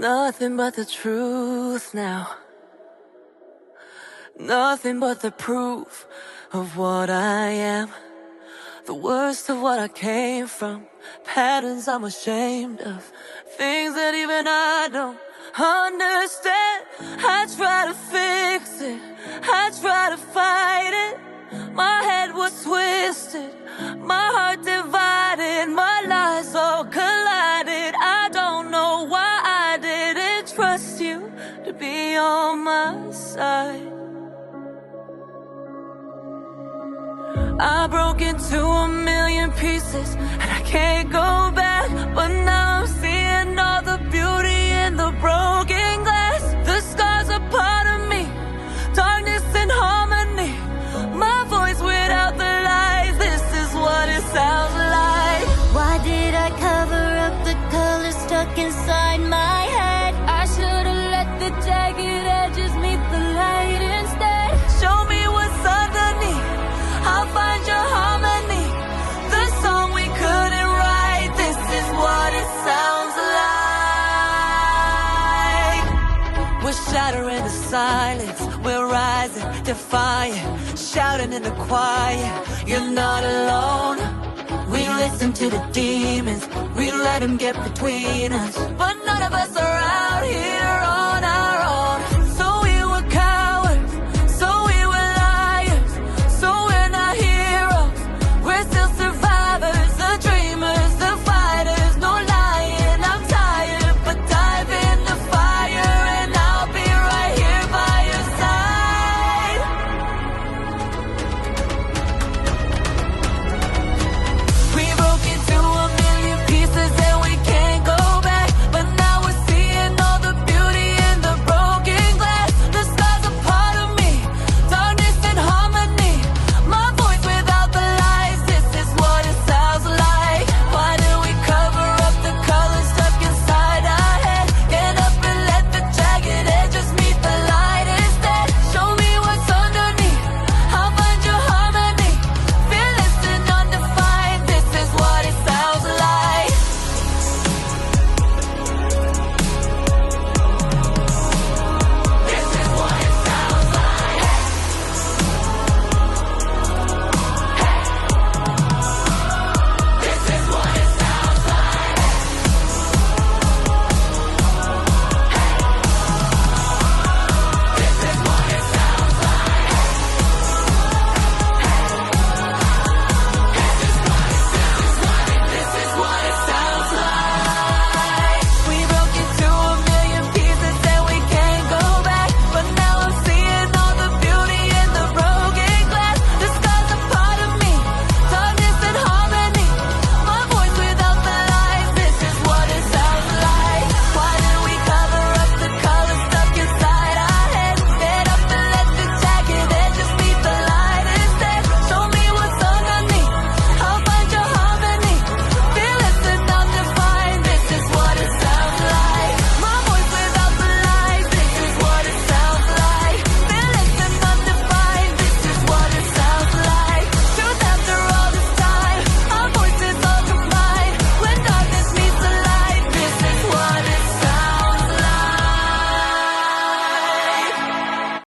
Nothing but the truth now. Nothing but the proof of what I am. The worst of what I came from. Patterns I'm ashamed of. Things that even I don't understand. I try to fix it, I try to fight it. My head was twisted, my heart divided, my lies all collided. I don't know why I didn't trust you to be on my side. I broke into a million pieces and I can't go back. But now I'm seeing all the beauty in the broken glass. The scars are part of me, darkness and harmony. My voice without the lies, this is what it sounds like. Why did I cover up the color stuck inside my head? I should've let the jagged edges meet the light instead. Show me what's underneath, I'll find your harmony. The song we couldn't write, this is what it sounds like. We're shattering the silence, we're rising, defiant, shouting in the quiet. You're not alone. We listen to the demons, we let them get between us. But none of